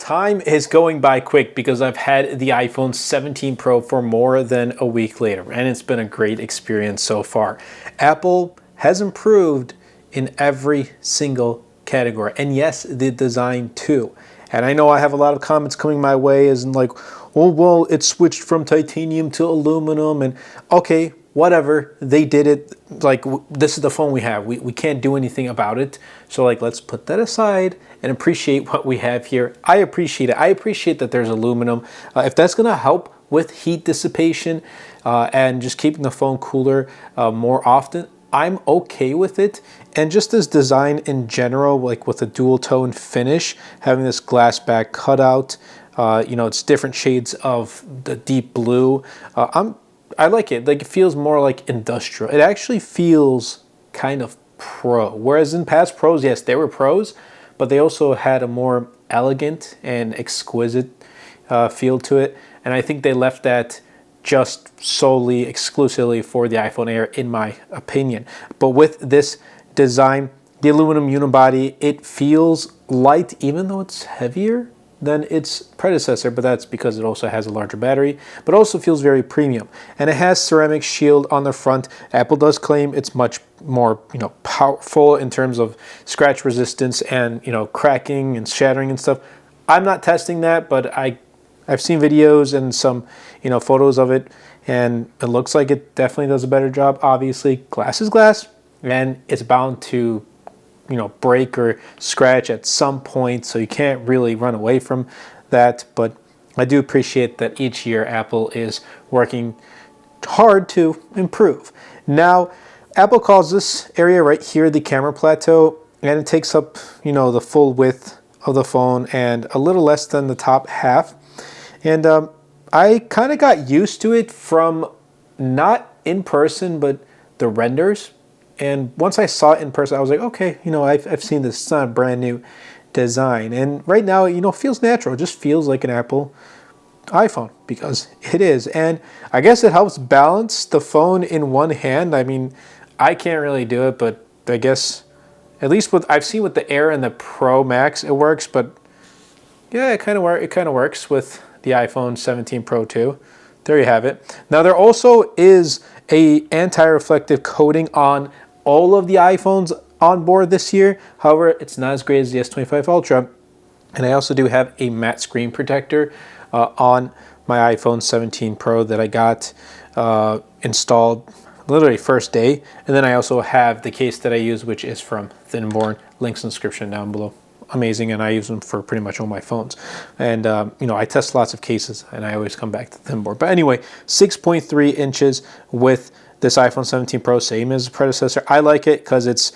Time is going by quick because I've had the iPhone 17 Pro for more than a week later, and it's been a great experience so far. Apple has improved in every single category, and yes, the design too. And I know I have a lot of comments coming my way as in like, oh, well, it switched from titanium to aluminum, and okay, whatever, they did it. Like, this is the phone we have. We can't do anything about it. So like, let's put that aside and appreciate what we have here. I appreciate it. I appreciate that there's aluminum. If that's gonna help with heat dissipation and just keeping the phone cooler more often, I'm okay with it. And just this design in general, like with a dual tone finish, having this glass back cutout, you know, it's different shades of the deep blue. I like it. Like, it feels more like industrial. It actually feels kind of pro. Whereas in past Pros, yes, they were pros, but they also had a more elegant and exquisite feel to it. And I think they left that just solely, exclusively for the iPhone Air, in my opinion. But with this design, the aluminum unibody, it feels light, even though it's heavier than its predecessor, but that's because it also has a larger battery, but also feels very premium. And it has ceramic shield on the front. Apple does claim it's much more, you know, powerful in terms of scratch resistance and, you know, cracking and shattering and stuff. I'm not testing that, but I've seen videos and some, you know, photos of it, and it looks like it definitely does a better job. Obviously, glass is glass, and it's bound to, you know, break or scratch at some point, so you can't really run away from that. But I do appreciate that each year Apple is working hard to improve. Now, Apple calls this area right here the camera plateau, and it takes up, you know, the full width of the phone and a little less than the top half. And I kind of got used to it from not in person, but the renders. And once I saw it in person, I was like, okay, you know, I've seen this. It's not a brand new design. And right now, you know, it feels natural. It just feels like an Apple iPhone, because it is. And I guess it helps balance the phone in one hand. I mean, I can't really do it, but I guess at least I've seen with the Air and the Pro Max, it works. But yeah, it kind of works with the iPhone 17 Pro too. There you have it. Now, there also is a anti-reflective coating on all of the iPhones on board this year. However, it's not as great as the S25 Ultra. And I also do have a matte screen protector on my iPhone 17 Pro that I got installed literally first day. And then I also have the case that I use, which is from Thinborn. Links in the description down below. Amazing, and I use them for pretty much all my phones. And you know, I test lots of cases, and I always come back to Thinborn. But anyway, 6.3 inches with this iPhone 17 Pro, same as the predecessor. I like it because it's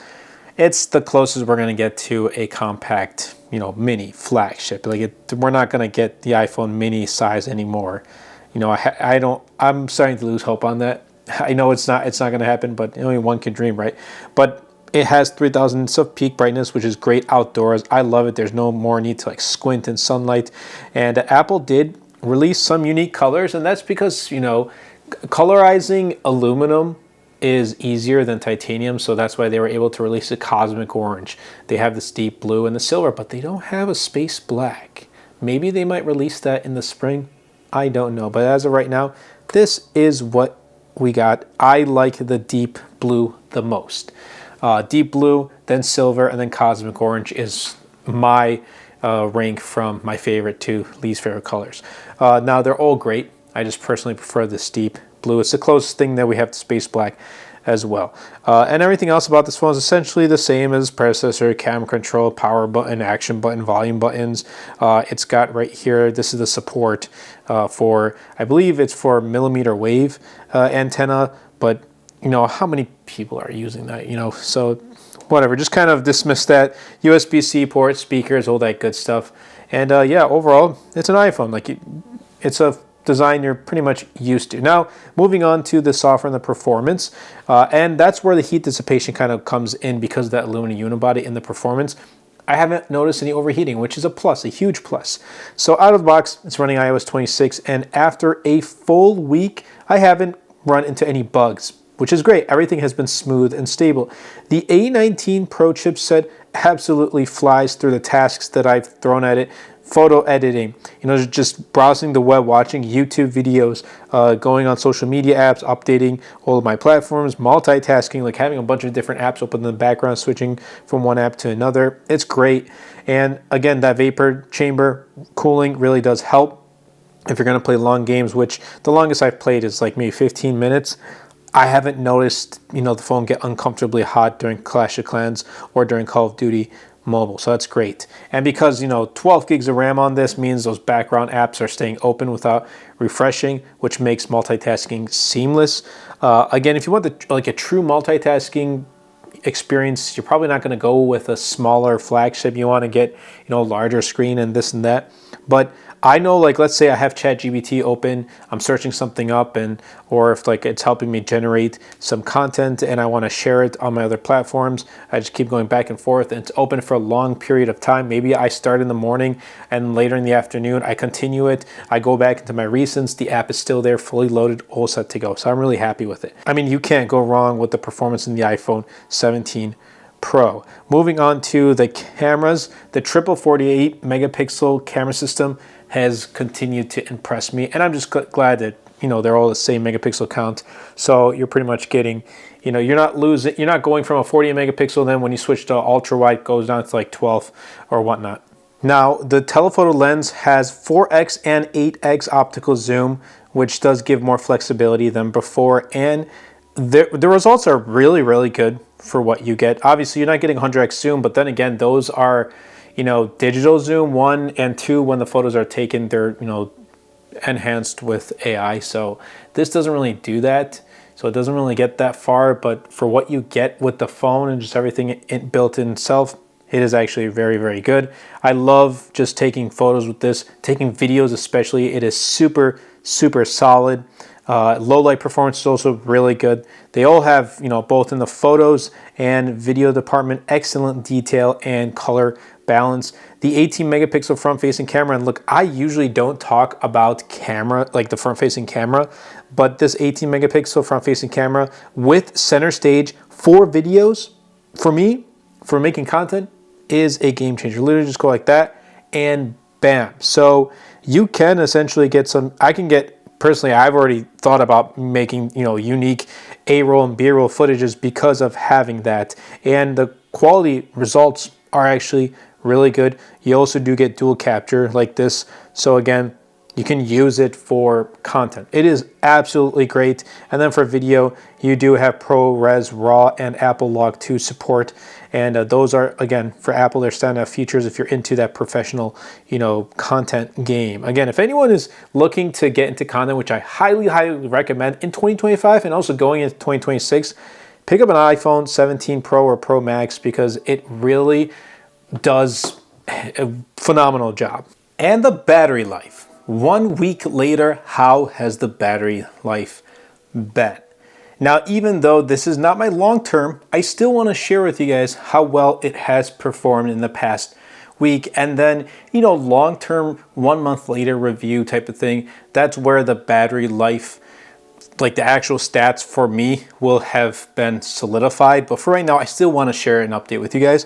the closest we're going to get to a compact, you know, mini flagship. Like, we're not going to get the iPhone mini size anymore. You know, I'm starting to lose hope on that. I know it's not going to happen, but only one can dream, right? But it has 3000 nits of peak brightness, which is great outdoors. I love it. There's no more need to like squint in sunlight. And Apple did release some unique colors, and that's because, you know, colorizing aluminum is easier than titanium, so that's why they were able to release a cosmic orange. They have the deep blue and the silver, but they don't have a space black. Maybe they might release that in the spring. I don't know. But as of right now, this is what we got. I like the deep blue the most. Deep blue, then silver, and then cosmic orange is my rank from my favorite to least favorite colors. Now, they're all great. I just personally prefer this deep blue. It's the closest thing that we have to space black as well. And everything else about this phone is essentially the same as predecessor: camera control, power button, action button, volume buttons. It's got right here, this is the support for, I believe it's for millimeter wave antenna, but you know, how many people are using that, you know? So whatever, just kind of dismiss that. USB-C port, speakers, all that good stuff. And yeah, overall, it's an iPhone. Like, it's a design you're pretty much used to. Now, moving on to the software and the performance, and that's where the heat dissipation kind of comes in because of that aluminum unibody in the performance. I haven't noticed any overheating, which is a plus, a huge plus. So out of the box, it's running iOS 26, and after a full week, I haven't run into any bugs, which is great. Everything has been smooth and stable. The A19 Pro chipset absolutely flies through the tasks that I've thrown at it. photo editing, just browsing the web, watching YouTube videos, going on social media apps, updating all of my platforms, multitasking, like having a bunch of different apps open in the background, switching from one app to another. It's great. And again, that vapor chamber cooling really does help if you're going to play long games, which the longest I've played is like maybe 15 minutes. I haven't noticed, the phone get uncomfortably hot during Clash of Clans or during Call of Duty Mobile. So that's great. And because, 12 gigs of RAM on this means those background apps are staying open without refreshing, which makes multitasking seamless. Again, if you want a true multitasking experience, you're probably not going to go with a smaller flagship. You want to get, larger screen and this and that. But I know, let's say I have ChatGPT open, I'm searching something up, or if it's helping me generate some content and I want to share it on my other platforms, I just keep going back and forth, and it's open for a long period of time. Maybe I start in the morning and later in the afternoon I continue it. I go back into my recents, the app is still there, fully loaded, all set to go. So I'm really happy with it. I mean, you can't go wrong with the performance in the iPhone 17 Pro. Moving on to the cameras, the triple 48 megapixel camera system has continued to impress me, and I'm just glad that they're all the same megapixel count. So you're pretty much getting, you're not going from a 48 megapixel, then when you switch to ultra wide goes down to 12 or whatnot. Now the telephoto lens has 4x and 8x optical zoom, which does give more flexibility than before, and the results are really, really good for what you get. Obviously, you're not getting 100x zoom, but then again, those are, digital zoom 1 and 2. When the photos are taken, they're, enhanced with AI. So this doesn't really do that. So it doesn't really get that far, but for what you get with the phone and just everything built in itself, it is actually very, very good. I love just taking photos with this, taking videos especially. It is super, super solid. Low light performance is also really good. They all have, both in the photos and video department, excellent detail and color balance. The 18 megapixel front facing camera, and look, I usually don't talk about camera, like the front facing camera, but this 18 megapixel front facing camera with center stage for videos, for me, for making content, is a game changer. Literally just go like that and bam. So you can essentially get personally, I've already thought about making, unique A-roll and B-roll footages because of having that. And the quality results are actually really good. You also do get dual capture like this. So again, you can use it for content. It is absolutely great. And then for video, you do have ProRes, RAW, and Apple Log 2 support. And those are, again, for Apple, they're standout features if you're into that professional, content game. Again, if anyone is looking to get into content, which I highly, highly recommend in 2025 and also going into 2026, pick up an iPhone 17 Pro or Pro Max because it really does a phenomenal job. And the battery life. 1 week later, how has the battery life been? Now, even though this is not my long term, I still want to share with you guys how well it has performed in the past week. And then, long term, 1 month later review type of thing. That's where the battery life, like the actual stats for me, will have been solidified. But for right now, I still want to share an update with you guys.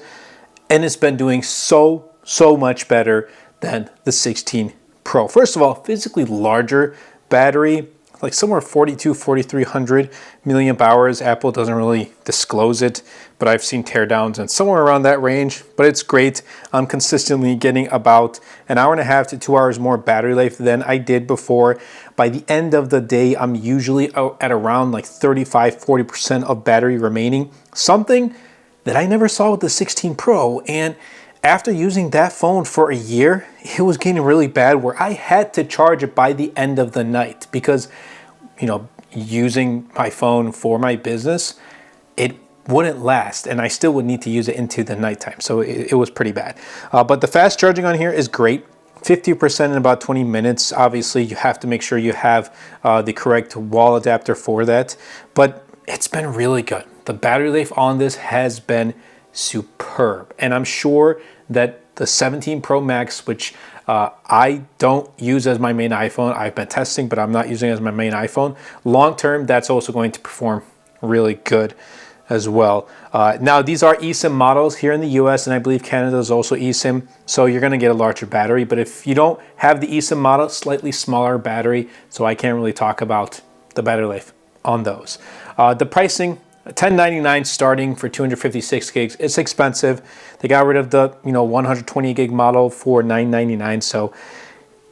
And it's been doing so much better than the 16 Pro. First of all, physically larger battery, like somewhere 4,300 milliamp hours. Apple doesn't really disclose it, but I've seen teardowns and somewhere around that range, but it's great. I'm consistently getting about an hour and a half to 2 hours more battery life than I did before. By the end of the day, I'm usually at around 35-40% of battery remaining, something that I never saw with the 16 Pro. And after using that phone for a year, it was getting really bad where I had to charge it by the end of the night because, using my phone for my business, it wouldn't last and I still would need to use it into the nighttime. So it was pretty bad. But the fast charging on here is great. 50% in about 20 minutes. Obviously, you have to make sure you have the correct wall adapter for that. But it's been really good. The battery life on this has been superb. And I'm sure that the 17 Pro Max, which I don't use as my main iPhone, I've been testing, but I'm not using it as my main iPhone. Long term, that's also going to perform really good. as well. Now these are eSIM models here in the US, and I believe Canada is also eSIM, so you're going to get a larger battery. But if you don't have the eSIM model, slightly smaller battery, so I can't really talk about the battery life on those. The pricing, $10.99 starting for 256 gigs. It's expensive. They got rid of the 120 gig model for $9.99, so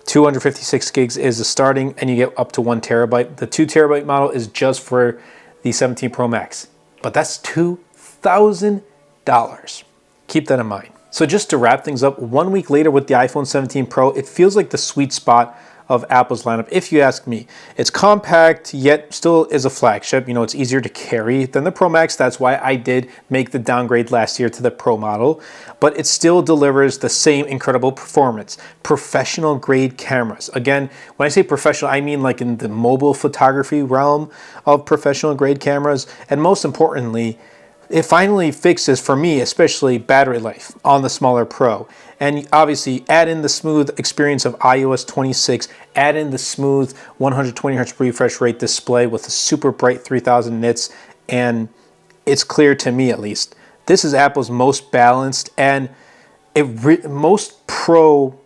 256 gigs is the starting, and you get up to 1 terabyte. The 2 terabyte model is just for the 17 Pro Max, but that's $2,000. Keep that in mind. So just to wrap things up, 1 week later with the iPhone 17 Pro, it feels like the sweet spot of Apple's lineup, if you ask me. It's compact, yet still is a flagship. It's easier to carry than the Pro Max. That's why I did make the downgrade last year to the Pro model, but it still delivers the same incredible performance. Professional grade cameras. Again, when I say professional, I mean like in the mobile photography realm of professional grade cameras. And most importantly, it finally fixes, for me especially, battery life on the smaller Pro. And obviously add in the smooth experience of iOS 26, add in the smooth 120 Hz refresh rate display with a super bright 3000 nits, and it's clear to me at least, this is Apple's most balanced and most pro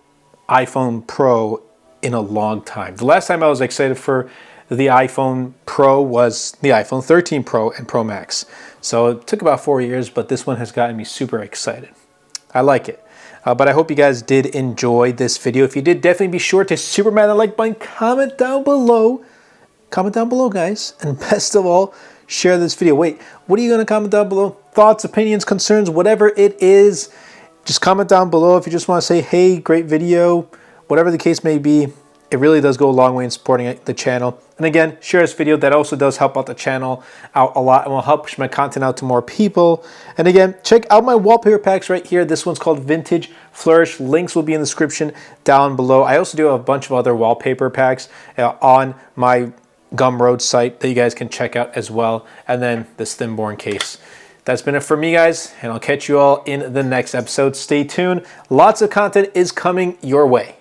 iPhone Pro in a long time. The last time I was excited for the iPhone Pro was the iPhone 13 Pro and Pro Max. So it took about 4 years, but this one has gotten me super excited. I like it. But I hope you guys did enjoy this video. If you did, definitely be sure to super smash that like button, comment down below. Comment down below, guys. And best of all, share this video. Wait, what are you going to comment down below? Thoughts, opinions, concerns, whatever it is. Just comment down below if you just want to say, hey, great video. Whatever the case may be. It really does go a long way in supporting the channel. And again, share this video. That also does help out the channel out a lot and will help push my content out to more people. And again, check out my wallpaper packs right here. This one's called Vintage Flourish. Links will be in the description down below. I also do have a bunch of other wallpaper packs on my Gumroad site that you guys can check out as well. And then this Thinborn case. That's been it for me, guys, and I'll catch you all in the next episode. Stay tuned. Lots of content is coming your way.